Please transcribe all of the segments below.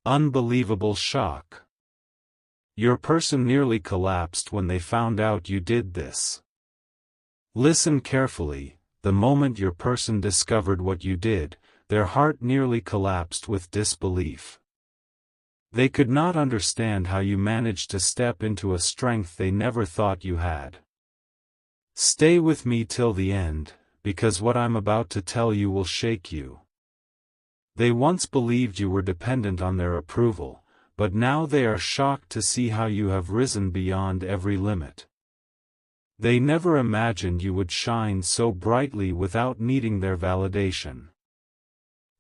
Unbelievable shock. Your person nearly collapsed when they found out you did this. Listen carefully. The moment your person discovered what you did, their heart nearly collapsed with disbelief. They could not understand how you managed to step into a strength they never thought you had. Stay with me till the end, because what I'm about to tell you will shake you. They once believed you were dependent on their approval, but now they are shocked to see how you have risen beyond every limit. They never imagined you would shine so brightly without needing their validation.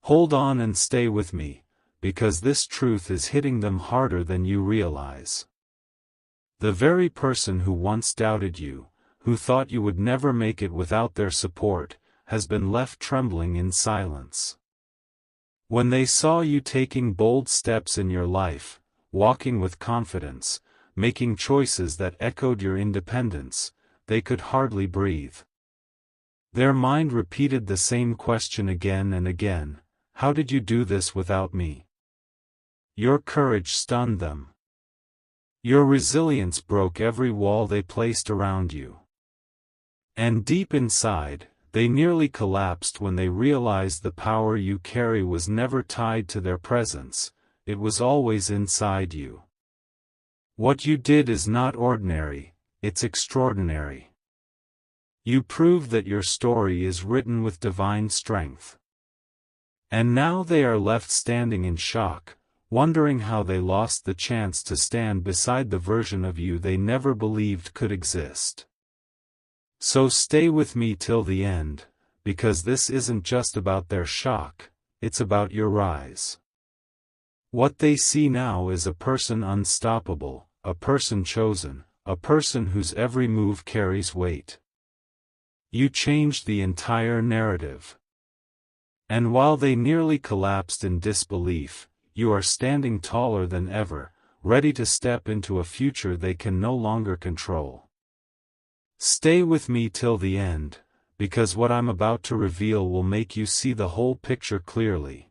Hold on and stay with me, because this truth is hitting them harder than you realize. The very person who once doubted you, who thought you would never make it without their support, has been left trembling in silence. When they saw you taking bold steps in your life, walking with confidence, making choices that echoed your independence, they could hardly breathe. Their mind repeated the same question again and again: how did you do this without me? Your courage stunned them. Your resilience broke every wall they placed around you. And deep inside, they nearly collapsed when they realized the power you carry was never tied to their presence, it was always inside you. What you did is not ordinary, it's extraordinary. You proved that your story is written with divine strength. And now they are left standing in shock, wondering how they lost the chance to stand beside the version of you they never believed could exist. So stay with me till the end, because this isn't just about their shock, it's about your rise. What they see now is a person unstoppable, a person chosen, a person whose every move carries weight. You changed the entire narrative. And while they nearly collapsed in disbelief, you are standing taller than ever, ready to step into a future they can no longer control. Stay with me till the end, because what I'm about to reveal will make you see the whole picture clearly.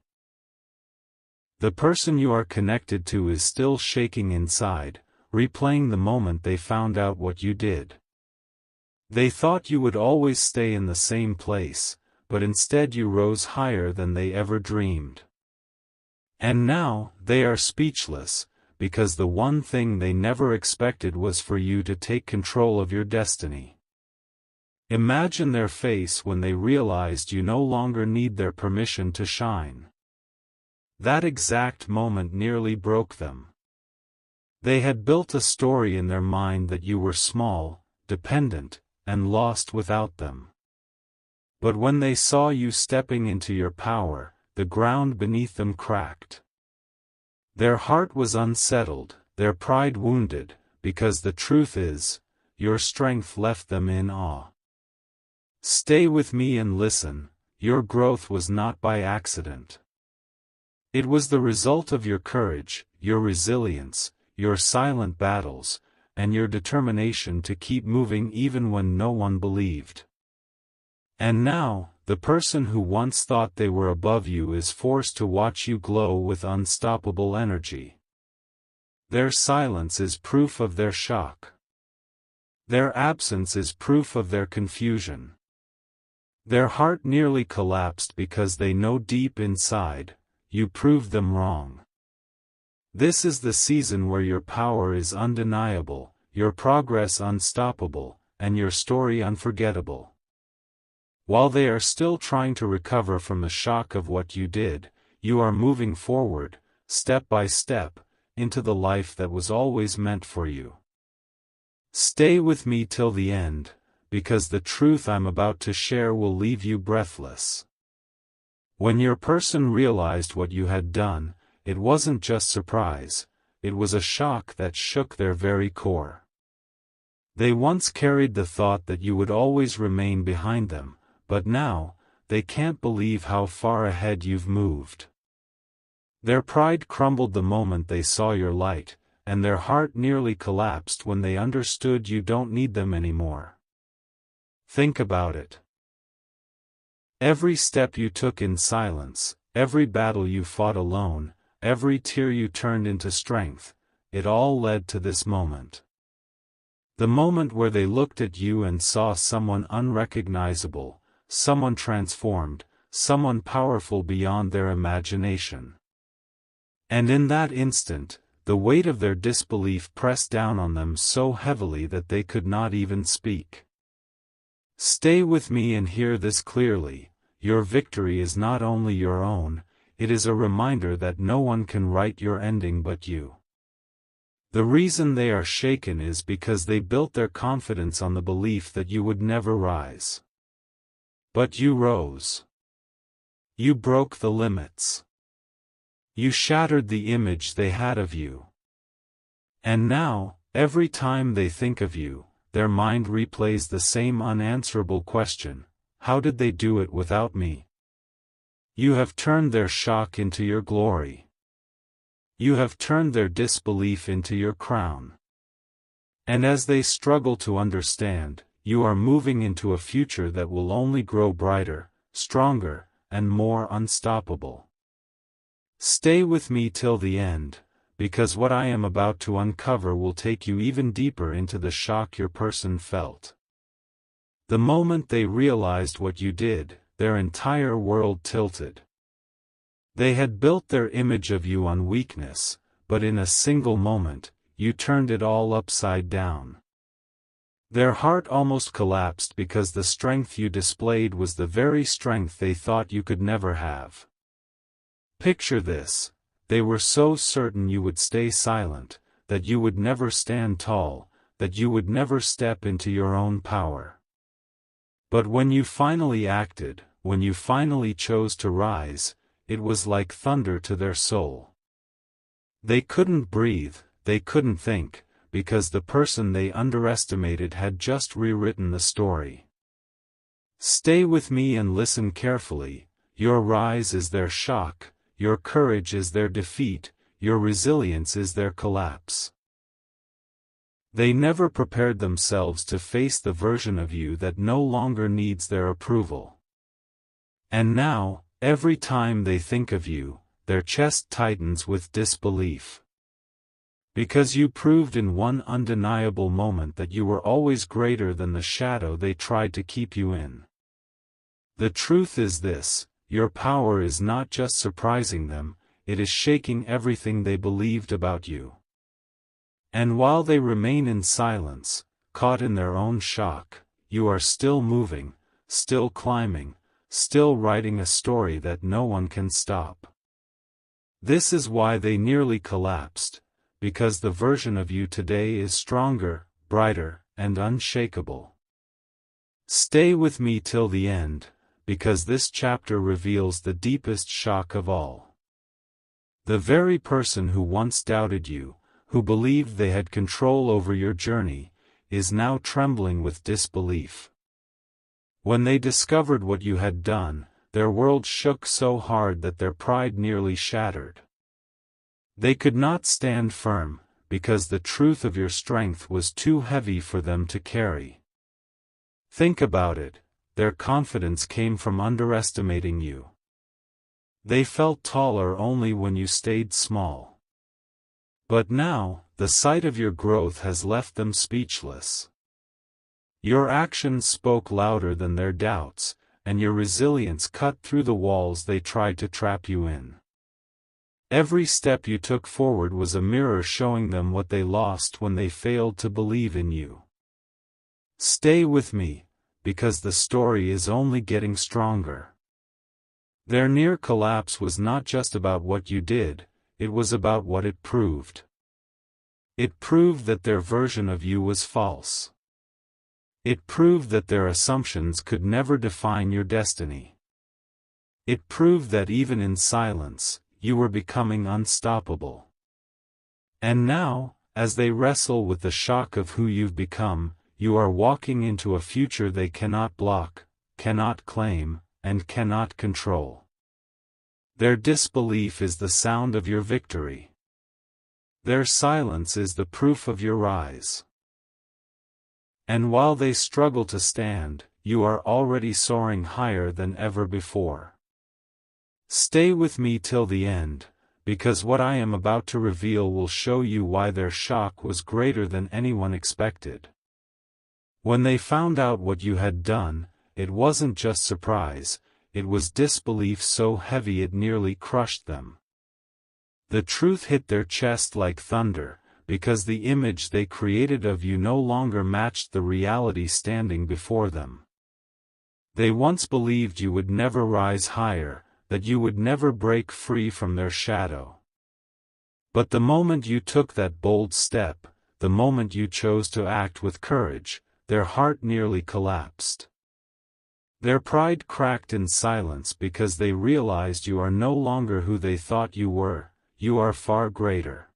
The person you are connected to is still shaking inside, replaying the moment they found out what you did. They thought you would always stay in the same place, but instead you rose higher than they ever dreamed. And now, they are speechless, because the one thing they never expected was for you to take control of your destiny. Imagine their face when they realized you no longer need their permission to shine. That exact moment nearly broke them. They had built a story in their mind that you were small, dependent, and lost without them. But when they saw you stepping into your power, the ground beneath them cracked. Their heart was unsettled, their pride wounded, because the truth is, your strength left them in awe. Stay with me and listen, your growth was not by accident. It was the result of your courage, your resilience, your silent battles, and your determination to keep moving even when no one believed. And now, the person who once thought they were above you is forced to watch you glow with unstoppable energy. Their silence is proof of their shock. Their absence is proof of their confusion. Their heart nearly collapsed because they know deep inside, you proved them wrong. This is the season where your power is undeniable, your progress unstoppable, and your story unforgettable. While they are still trying to recover from the shock of what you did, you are moving forward, step by step, into the life that was always meant for you. Stay with me till the end, because the truth I'm about to share will leave you breathless. When your person realized what you had done, it wasn't just surprise, it was a shock that shook their very core. They once carried the thought that you would always remain behind them, but now, they can't believe how far ahead you've moved. Their pride crumbled the moment they saw your light, and their heart nearly collapsed when they understood you don't need them anymore. Think about it. Every step you took in silence, every battle you fought alone, every tear you turned into strength, it all led to this moment. The moment where they looked at you and saw someone unrecognizable, someone transformed, someone powerful beyond their imagination. And in that instant, the weight of their disbelief pressed down on them so heavily that they could not even speak. Stay with me and hear this clearly: your victory is not only your own, it is a reminder that no one can write your ending but you. The reason they are shaken is because they built their confidence on the belief that you would never rise. But you rose. You broke the limits. You shattered the image they had of you. And now, every time they think of you, their mind replays the same unanswerable question: how did they do it without me? You have turned their shock into your glory. You have turned their disbelief into your crown. And as they struggle to understand, you are moving into a future that will only grow brighter, stronger, and more unstoppable. Stay with me till the end, because what I am about to uncover will take you even deeper into the shock your person felt. The moment they realized what you did, their entire world tilted. They had built their image of you on weakness, but in a single moment, you turned it all upside down. Their heart almost collapsed because the strength you displayed was the very strength they thought you could never have. Picture this: they were so certain you would stay silent, that you would never stand tall, that you would never step into your own power. But when you finally acted, when you finally chose to rise, it was like thunder to their soul. They couldn't breathe, they couldn't think, because the person they underestimated had just rewritten the story. Stay with me and listen carefully: your rise is their shock, your courage is their defeat, your resilience is their collapse. They never prepared themselves to face the version of you that no longer needs their approval. And now, every time they think of you, their chest tightens with disbelief. Because you proved in one undeniable moment that you were always greater than the shadow they tried to keep you in. The truth is this: your power is not just surprising them, it is shaking everything they believed about you. And while they remain in silence, caught in their own shock, you are still moving, still climbing, still writing a story that no one can stop. This is why they nearly collapsed, because the version of you today is stronger, brighter, and unshakable. Stay with me till the end, because this chapter reveals the deepest shock of all. The very person who once doubted you, who believed they had control over your journey, is now trembling with disbelief. When they discovered what you had done, their world shook so hard that their pride nearly shattered. They could not stand firm, because the truth of your strength was too heavy for them to carry. Think about it: their confidence came from underestimating you. They felt taller only when you stayed small. But now, the sight of your growth has left them speechless. Your actions spoke louder than their doubts, and your resilience cut through the walls they tried to trap you in. Every step you took forward was a mirror showing them what they lost when they failed to believe in you. Stay with me, because the story is only getting stronger. Their near collapse was not just about what you did, it was about what it proved. It proved that their version of you was false. It proved that their assumptions could never define your destiny. It proved that even in silence, you were becoming unstoppable. And now, as they wrestle with the shock of who you've become, you are walking into a future they cannot block, cannot claim, and cannot control. Their disbelief is the sound of your victory. Their silence is the proof of your rise. And while they struggle to stand, you are already soaring higher than ever before. Stay with me till the end, because what I am about to reveal will show you why their shock was greater than anyone expected. When they found out what you had done, it wasn't just surprise, it was disbelief so heavy it nearly crushed them. The truth hit their chest like thunder, because the image they created of you no longer matched the reality standing before them. They once believed you would never rise higher, that you would never break free from their shadow. But the moment you took that bold step, the moment you chose to act with courage, their heart nearly collapsed. Their pride cracked in silence because they realized you are no longer who they thought you were, you are far greater.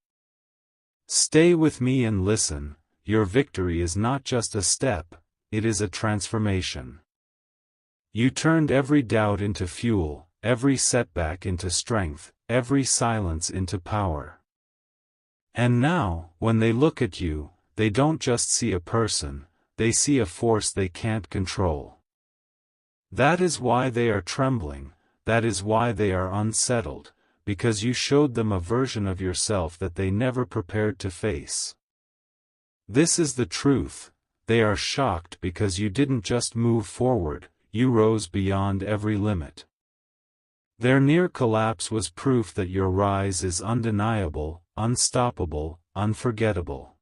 Stay with me and listen, your victory is not just a step, it is a transformation. You turned every doubt into fuel, every setback into strength, every silence into power. And now, when they look at you, they don't just see a person, they see a force they can't control. That is why they are trembling, that is why they are unsettled, because you showed them a version of yourself that they never prepared to face. This is the truth, they are shocked because you didn't just move forward, you rose beyond every limit. Their near collapse was proof that your rise is undeniable, unstoppable, unforgettable.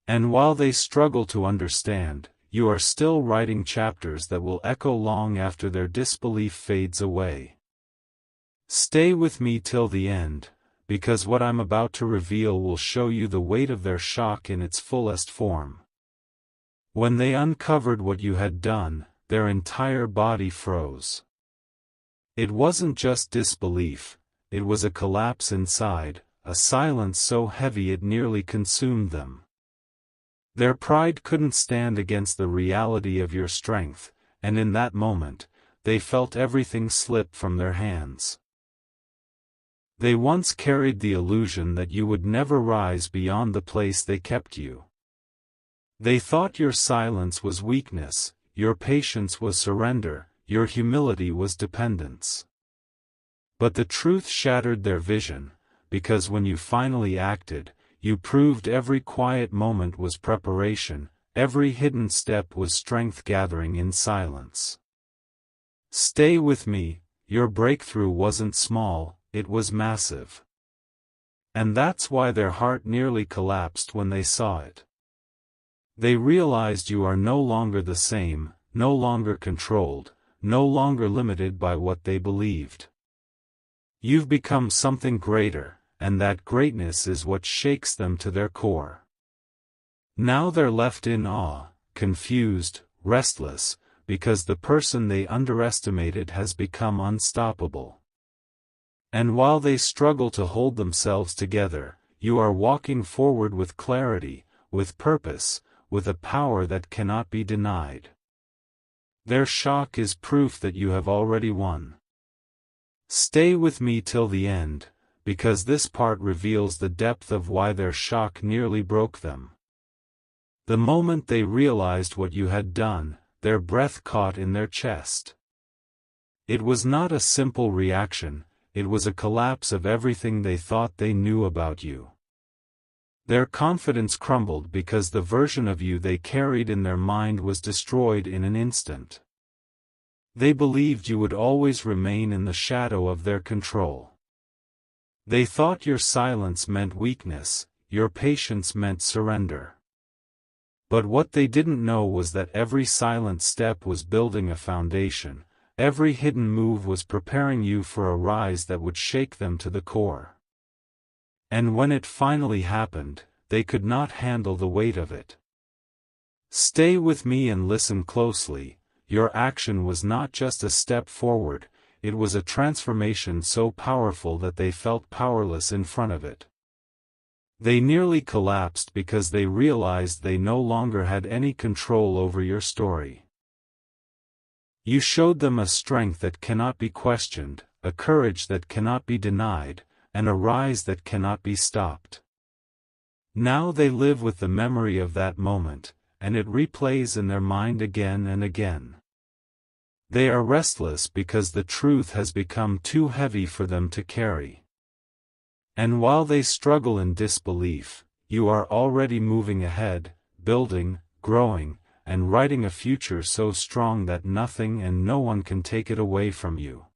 And while they struggle to understand, you are still writing chapters that will echo long after their disbelief fades away. Stay with me till the end, because what I'm about to reveal will show you the weight of their shock in its fullest form. When they uncovered what you had done, their entire body froze. It wasn't just disbelief, it was a collapse inside, a silence so heavy it nearly consumed them. Their pride couldn't stand against the reality of your strength, and in that moment, they felt everything slip from their hands. They once carried the illusion that you would never rise beyond the place they kept you. They thought your silence was weakness, your patience was surrender, your humility was dependence. But the truth shattered their vision, because when you finally acted, you proved every quiet moment was preparation, every hidden step was strength gathering in silence. Stay with me, your breakthrough wasn't small, it was massive. And that's why their heart nearly collapsed when they saw it. They realized you are no longer the same, no longer controlled, no longer limited by what they believed. You've become something greater, and that greatness is what shakes them to their core. Now they're left in awe, confused, restless, because the person they underestimated has become unstoppable. And while they struggle to hold themselves together, you are walking forward with clarity, with purpose, with a power that cannot be denied. Their shock is proof that you have already won. Stay with me till the end, because this part reveals the depth of why their shock nearly broke them. The moment they realized what you had done, their breath caught in their chest. It was not a simple reaction, it was a collapse of everything they thought they knew about you. Their confidence crumbled because the version of you they carried in their mind was destroyed in an instant. They believed you would always remain in the shadow of their control. They thought your silence meant weakness, your patience meant surrender. But what they didn't know was that every silent step was building a foundation, every hidden move was preparing you for a rise that would shake them to the core. And when it finally happened, they could not handle the weight of it. Stay with me and listen closely, your action was not just a step forward, it was a transformation so powerful that they felt powerless in front of it. They nearly collapsed because they realized they no longer had any control over your story. You showed them a strength that cannot be questioned, a courage that cannot be denied, and a rise that cannot be stopped. Now they live with the memory of that moment, and it replays in their mind again and again. They are restless because the truth has become too heavy for them to carry. And while they struggle in disbelief, you are already moving ahead, building, growing, and writing a future so strong that nothing and no one can take it away from you.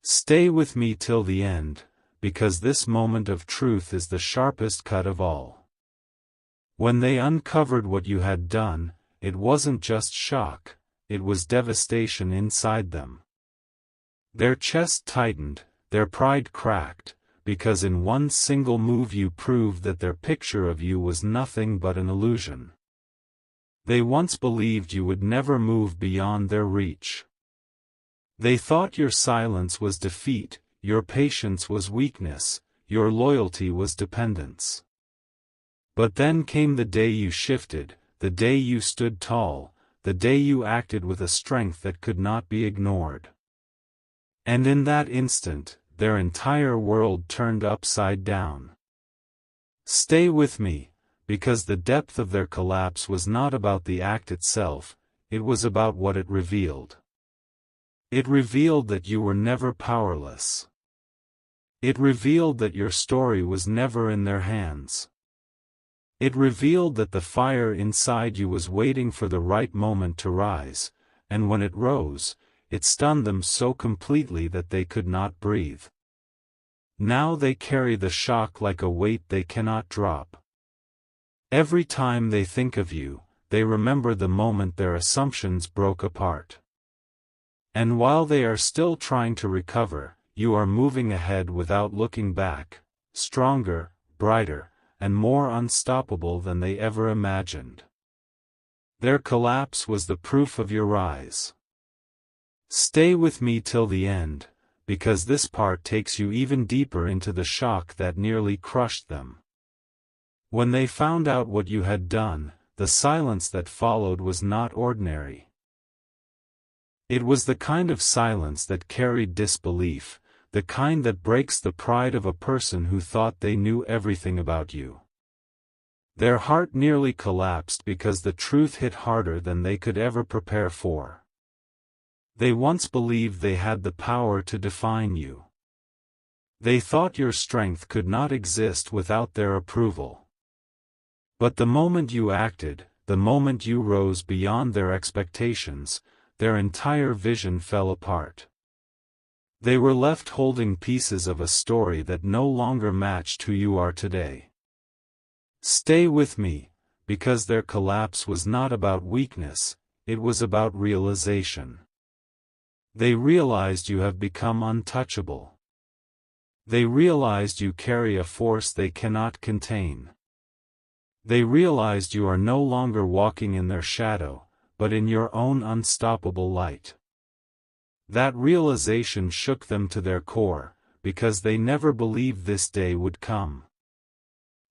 Stay with me till the end, because this moment of truth is the sharpest cut of all. When they uncovered what you had done, it wasn't just shock, it was devastation inside them. Their chest tightened, their pride cracked, because in one single move you proved that their picture of you was nothing but an illusion. They once believed you would never move beyond their reach. They thought your silence was defeat, your patience was weakness, your loyalty was dependence. But then came the day you shifted, the day you stood tall, the day you acted with a strength that could not be ignored. And in that instant, their entire world turned upside down. Stay with me, because the depth of their collapse was not about the act itself, it was about what it revealed. It revealed that you were never powerless. It revealed that your story was never in their hands. It revealed that the fire inside you was waiting for the right moment to rise, and when it rose, it stunned them so completely that they could not breathe. Now they carry the shock like a weight they cannot drop. Every time they think of you, they remember the moment their assumptions broke apart. And while they are still trying to recover, you are moving ahead without looking back, stronger, brighter, and more unstoppable than they ever imagined. Their collapse was the proof of your rise. Stay with me till the end, because this part takes you even deeper into the shock that nearly crushed them. When they found out what you had done, the silence that followed was not ordinary. It was the kind of silence that carried disbelief, the kind that breaks the pride of a person who thought they knew everything about you. Their heart nearly collapsed because the truth hit harder than they could ever prepare for. They once believed they had the power to define you. They thought your strength could not exist without their approval. But the moment you acted, the moment you rose beyond their expectations, their entire vision fell apart. They were left holding pieces of a story that no longer matched who you are today. Stay with me, because their collapse was not about weakness, it was about realization. They realized you have become untouchable. They realized you carry a force they cannot contain. They realized you are no longer walking in their shadow, but in your own unstoppable light. That realization shook them to their core, because they never believed this day would come.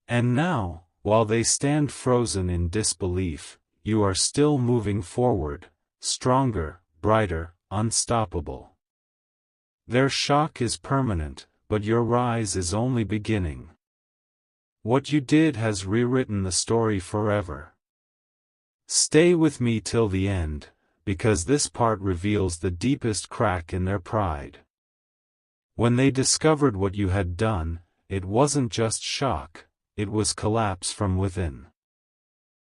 And now, while they stand frozen in disbelief, you are still moving forward, stronger, brighter, unstoppable. Their shock is permanent, but your rise is only beginning. What you did has rewritten the story forever. Stay with me till the end, because this part reveals the deepest crack in their pride. When they discovered what you had done, it wasn't just shock, it was collapse from within.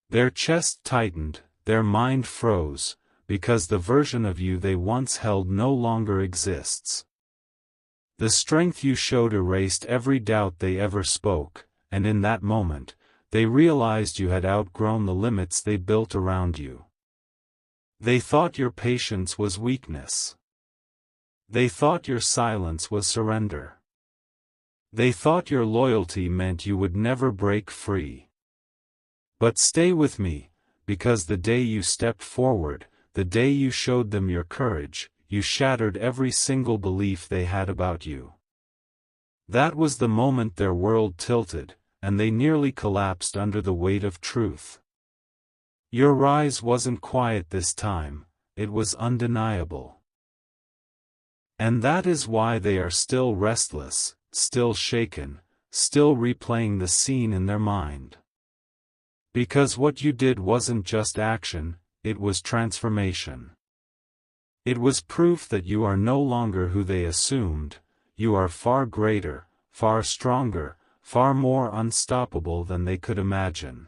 Their chest tightened, their mind froze, because the version of you they once held no longer exists. The strength you showed erased every doubt they ever spoke, and in that moment, they realized you had outgrown the limits they built around you. They thought your patience was weakness. They thought your silence was surrender. They thought your loyalty meant you would never break free. But stay with me, because the day you stepped forward, the day you showed them your courage, you shattered every single belief they had about you. That was the moment their world tilted, and they nearly collapsed under the weight of truth. Your rise wasn't quiet this time, it was undeniable. And that is why they are still restless, still shaken, still replaying the scene in their mind. Because what you did wasn't just action, it was transformation. It was proof that you are no longer who they assumed, you are far greater, far stronger, far more unstoppable than they could imagine.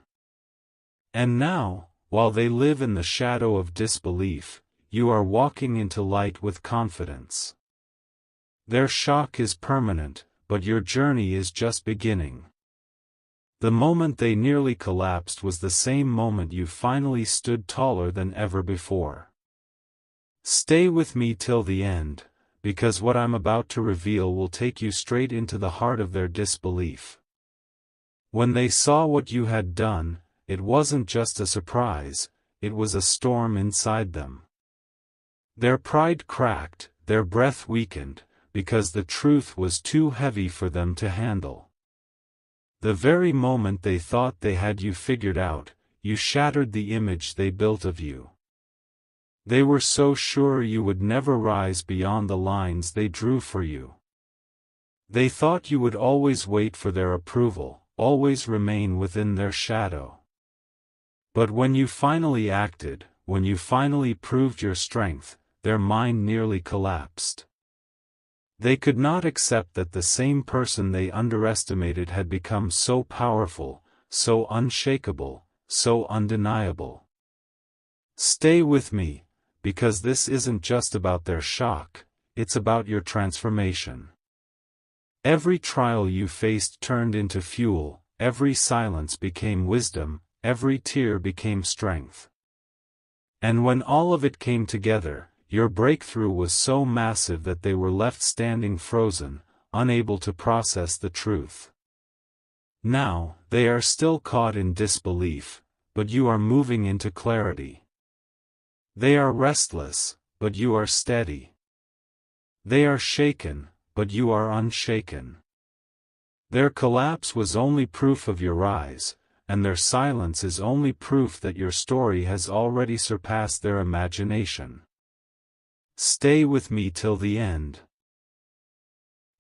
And now, while they live in the shadow of disbelief, you are walking into light with confidence. Their shock is permanent, but your journey is just beginning. The moment they nearly collapsed was the same moment you finally stood taller than ever before. Stay with me till the end, because what I'm about to reveal will take you straight into the heart of their disbelief. When they saw what you had done, it wasn't just a surprise, it was a storm inside them. Their pride cracked, their breath weakened, because the truth was too heavy for them to handle. The very moment they thought they had you figured out, you shattered the image they built of you. They were so sure you would never rise beyond the lines they drew for you. They thought you would always wait for their approval, always remain within their shadow. But when you finally acted, when you finally proved your strength, their mind nearly collapsed. They could not accept that the same person they underestimated had become so powerful, so unshakable, so undeniable. Stay with me, because this isn't just about their shock, it's about your transformation. Every trial you faced turned into fuel, every silence became wisdom, every tear became strength. And when all of it came together, your breakthrough was so massive that they were left standing frozen, unable to process the truth. Now, they are still caught in disbelief, but you are moving into clarity. They are restless, but you are steady. They are shaken, but you are unshaken. Their collapse was only proof of your rise, and their silence is only proof that your story has already surpassed their imagination. Stay with me till the end.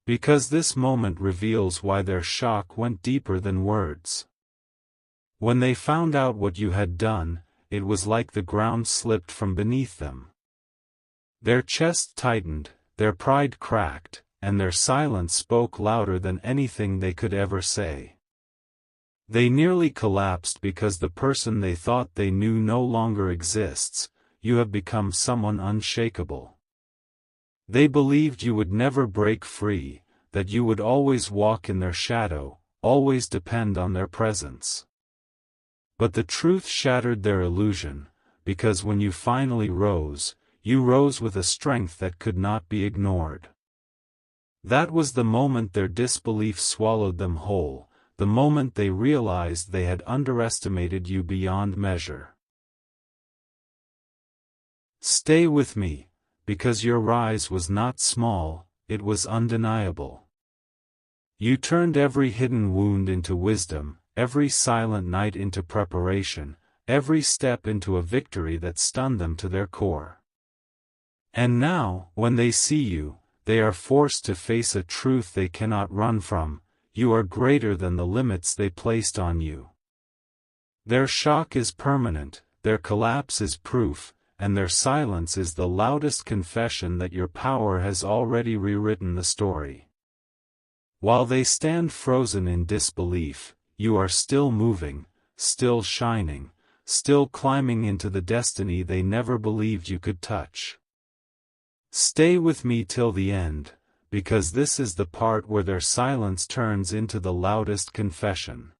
Because this moment reveals why their shock went deeper than words. When they found out what you had done, it was like the ground slipped from beneath them. Their chest tightened, their pride cracked, and their silence spoke louder than anything they could ever say. They nearly collapsed because the person they thought they knew no longer exists. You have become someone unshakable. They believed you would never break free, that you would always walk in their shadow, always depend on their presence. But the truth shattered their illusion, because when you finally rose, you rose with a strength that could not be ignored. That was the moment their disbelief swallowed them whole, the moment they realized they had underestimated you beyond measure. Stay with me, because your rise was not small, it was undeniable. You turned every hidden wound into wisdom, every silent night into preparation, every step into a victory that stunned them to their core. And now, when they see you, they are forced to face a truth they cannot run from: you are greater than the limits they placed on you. Their shock is permanent, their collapse is proof, and their silence is the loudest confession that your power has already rewritten the story. While they stand frozen in disbelief, you are still moving, still shining, still climbing into the destiny they never believed you could touch. Stay with me till the end, because this is the part where their silence turns into the loudest confession.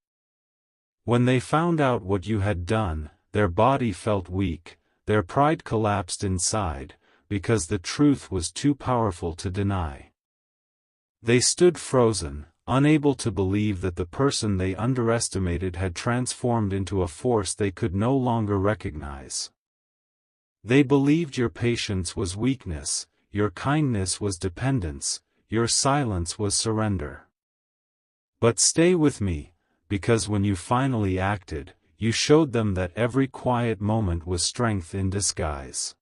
When they found out what you had done, their body felt weak, their pride collapsed inside, because the truth was too powerful to deny. They stood frozen, unable to believe that the person they underestimated had transformed into a force they could no longer recognize. They believed your patience was weakness, your kindness was dependence, your silence was surrender. But stay with me, because when you finally acted, you showed them that every quiet moment was strength in disguise.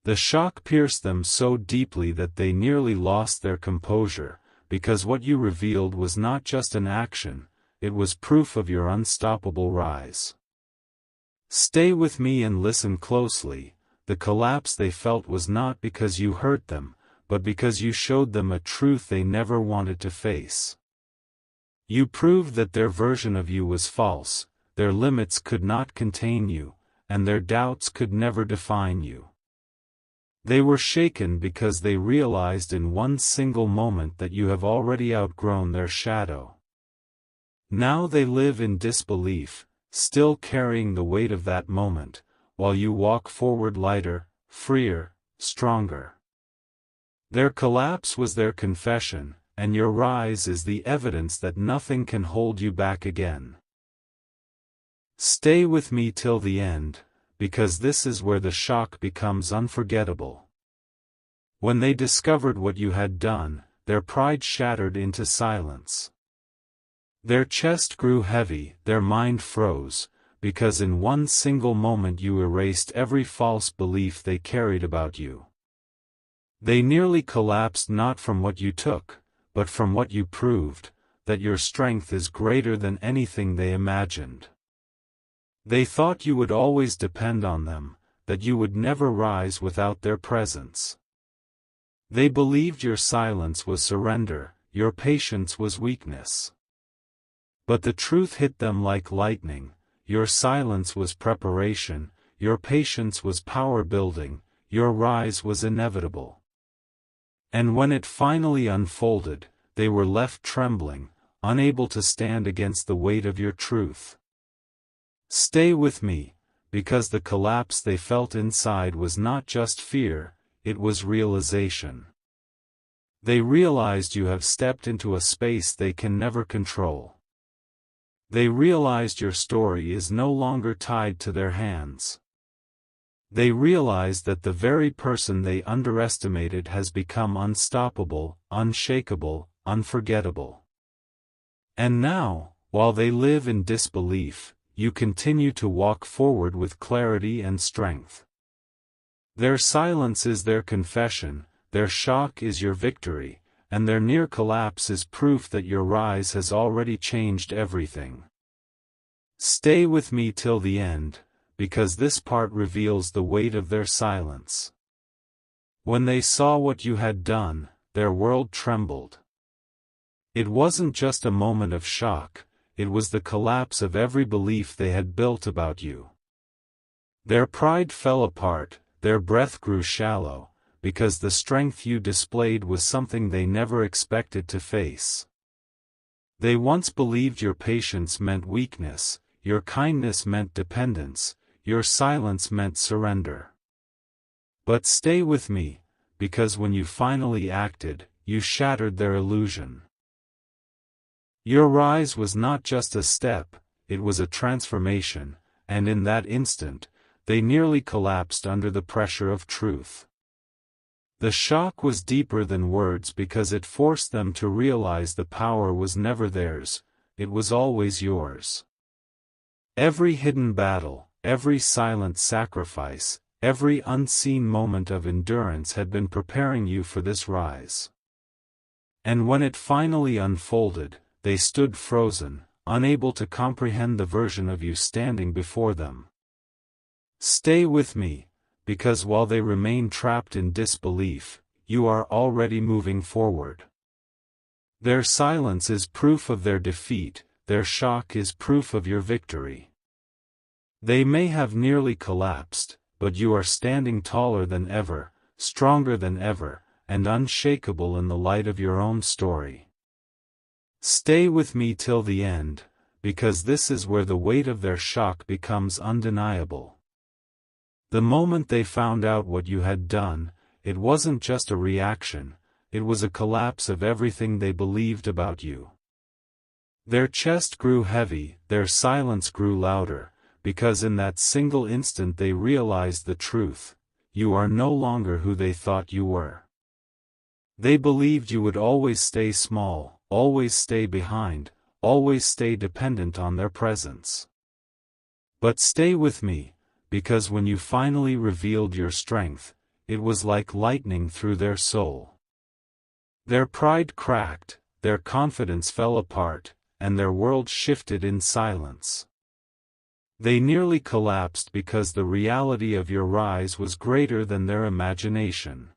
The shock pierced them so deeply that they nearly lost their composure, because what you revealed was not just an action, it was proof of your unstoppable rise. Stay with me and listen closely. The collapse they felt was not because you hurt them, but because you showed them a truth they never wanted to face. You proved that their version of you was false, their limits could not contain you, and their doubts could never define you. They were shaken because they realized in one single moment that you have already outgrown their shadow. Now they live in disbelief, still carrying the weight of that moment, while you walk forward lighter, freer, stronger. Their collapse was their confession, and your rise is the evidence that nothing can hold you back again. Stay with me till the end, because this is where the shock becomes unforgettable. When they discovered what you had done, their pride shattered into silence. Their chest grew heavy, their mind froze, because in one single moment you erased every false belief they carried about you. They nearly collapsed not from what you took, but from what you proved, that your strength is greater than anything they imagined. They thought you would always depend on them, that you would never rise without their presence. They believed your silence was surrender, your patience was weakness. But the truth hit them like lightning. Your silence was preparation, your patience was power building, your rise was inevitable. And when it finally unfolded, they were left trembling, unable to stand against the weight of your truth. Stay with me, because the collapse they felt inside was not just fear, it was realization. They realized you have stepped into a space they can never control. They realized your story is no longer tied to their hands. They realized that the very person they underestimated has become unstoppable, unshakable, unforgettable. And now, while they live in disbelief, you continue to walk forward with clarity and strength. Their silence is their confession, their shock is your victory, and their near collapse is proof that your rise has already changed everything. Stay with me till the end, because this part reveals the weight of their silence. When they saw what you had done, their world trembled. It wasn't just a moment of shock, it was the collapse of every belief they had built about you. Their pride fell apart, their breath grew shallow, because the strength you displayed was something they never expected to face. They once believed your patience meant weakness, your kindness meant dependence, your silence meant surrender. But stay with me, because when you finally acted, you shattered their illusion. Your rise was not just a step, it was a transformation, and in that instant, they nearly collapsed under the pressure of truth. The shock was deeper than words because it forced them to realize the power was never theirs, it was always yours. Every hidden battle, every silent sacrifice, every unseen moment of endurance had been preparing you for this rise. And when it finally unfolded, they stood frozen, unable to comprehend the version of you standing before them. Stay with me, because while they remain trapped in disbelief, you are already moving forward. Their silence is proof of their defeat, their shock is proof of your victory. They may have nearly collapsed, but you are standing taller than ever, stronger than ever, and unshakable in the light of your own story. Stay with me till the end, because this is where the weight of their shock becomes undeniable. The moment they found out what you had done, it wasn't just a reaction, it was a collapse of everything they believed about you. Their chest grew heavy, their silence grew louder, because in that single instant they realized the truth: you are no longer who they thought you were. They believed you would always stay small, always stay behind, always stay dependent on their presence. But stay with me, because when you finally revealed your strength, it was like lightning through their soul. Their pride cracked, their confidence fell apart, and their world shifted in silence. They nearly collapsed because the reality of your rise was greater than their imagination.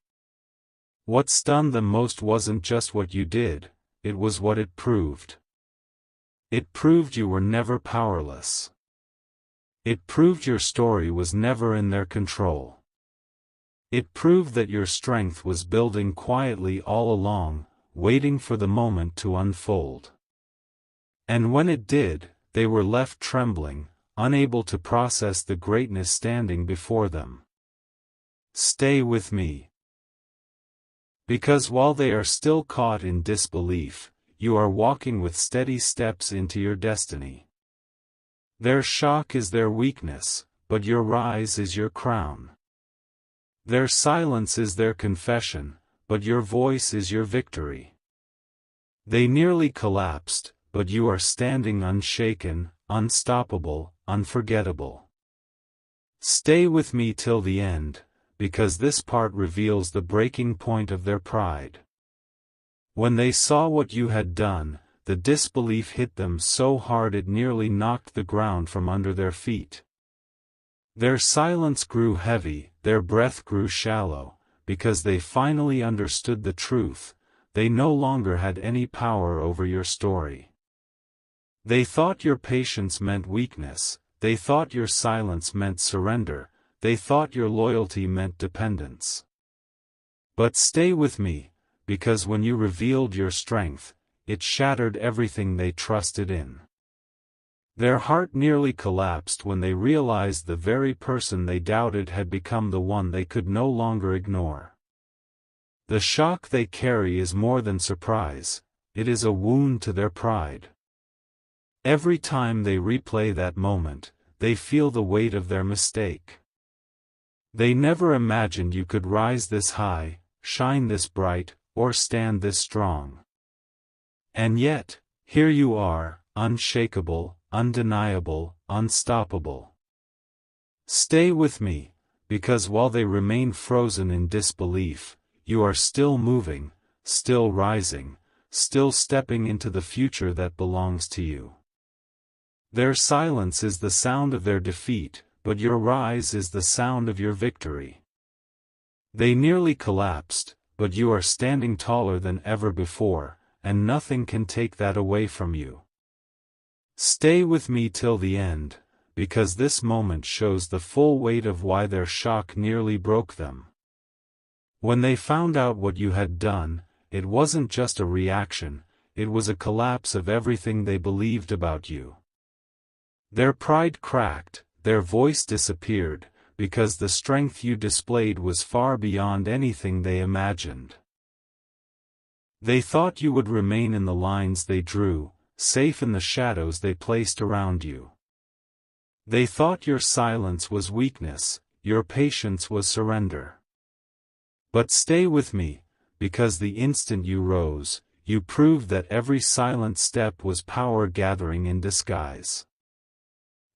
What stunned them most wasn't just what you did, it was what it proved. It proved you were never powerless. It proved your story was never in their control. It proved that your strength was building quietly all along, waiting for the moment to unfold. And when it did, they were left trembling, unable to process the greatness standing before them. Stay with me. Because while they are still caught in disbelief, you are walking with steady steps into your destiny. Their shock is their weakness, but your rise is your crown. Their silence is their confession, but your voice is your victory. They nearly collapsed, but you are standing unshaken, unstoppable, unforgettable. Stay with me till the end, because this part reveals the breaking point of their pride. When they saw what you had done, the disbelief hit them so hard it nearly knocked the ground from under their feet. Their silence grew heavy, their breath grew shallow, because they finally understood the truth. They no longer had any power over your story. They thought your patience meant weakness, they thought your silence meant surrender, they thought your loyalty meant dependence. But stay with me, because when you revealed your strength, it shattered everything they trusted in. Their heart nearly collapsed when they realized the very person they doubted had become the one they could no longer ignore. The shock they carry is more than surprise, it is a wound to their pride. Every time they replay that moment, they feel the weight of their mistake. They never imagined you could rise this high, shine this bright, or stand this strong. And yet, here you are, unshakable, undeniable, unstoppable. Stay with me, because while they remain frozen in disbelief, you are still moving, still rising, still stepping into the future that belongs to you. Their silence is the sound of their defeat, but your rise is the sound of your victory. They nearly collapsed, but you are standing taller than ever before, and nothing can take that away from you. Stay with me till the end, because this moment shows the full weight of why their shock nearly broke them. When they found out what you had done, it wasn't just a reaction, it was a collapse of everything they believed about you. Their pride cracked, their voice disappeared, because the strength you displayed was far beyond anything they imagined. They thought you would remain in the lines they drew, safe in the shadows they placed around you. They thought your silence was weakness, your patience was surrender. But stay with me, because the instant you rose, you proved that every silent step was power gathering in disguise.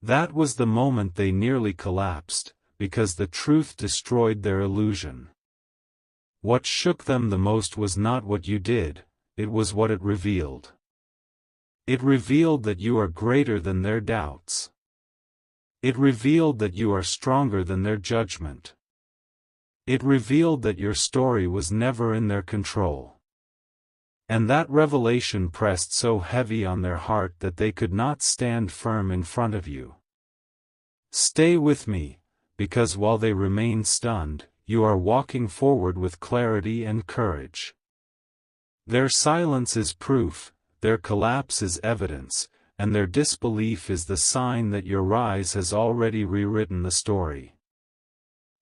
That was the moment they nearly collapsed, because the truth destroyed their illusion. What shook them the most was not what you did, it was what it revealed. It revealed that you are greater than their doubts. It revealed that you are stronger than their judgment. It revealed that your story was never in their control. And that revelation pressed so heavy on their heart that they could not stand firm in front of you. Stay with me, because while they remain stunned, you are walking forward with clarity and courage. Their silence is proof, their collapse is evidence, and their disbelief is the sign that your rise has already rewritten the story.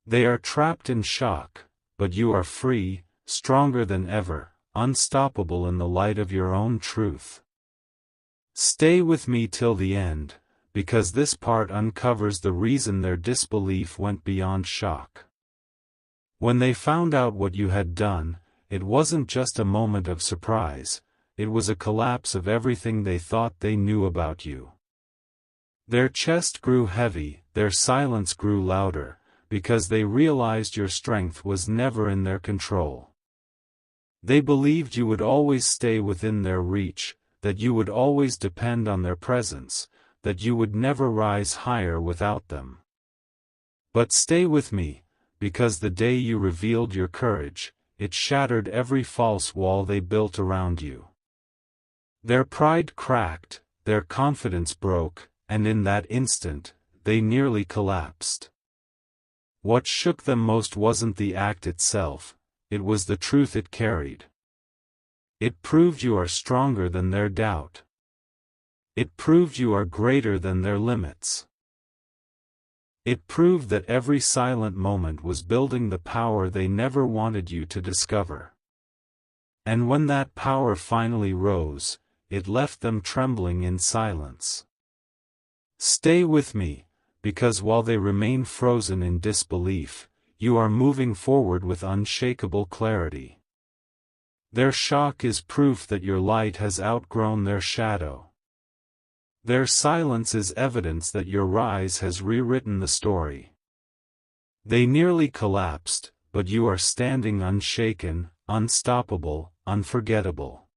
They are trapped in shock, but you are free, stronger than ever, unstoppable in the light of your own truth. Stay with me till the end, because this part uncovers the reason their disbelief went beyond shock. When they found out what you had done, it wasn't just a moment of surprise, it was a collapse of everything they thought they knew about you. Their chest grew heavy, their silence grew louder, because they realized your strength was never in their control. They believed you would always stay within their reach, that you would always depend on their presence, that you would never rise higher without them. But stay with me, because the day you revealed your courage, it shattered every false wall they built around you. Their pride cracked, their confidence broke, and in that instant, they nearly collapsed. What shook them most wasn't the act itself, it was the truth it carried. It proved you are stronger than their doubt. It proved you are greater than their limits. It proved that every silent moment was building the power they never wanted you to discover. And when that power finally rose, it left them trembling in silence. Stay with me, because while they remain frozen in disbelief, you are moving forward with unshakable clarity. Their shock is proof that your light has outgrown their shadow. Their silence is evidence that your rise has rewritten the story. They nearly collapsed, but you are standing unshaken, unstoppable, unforgettable.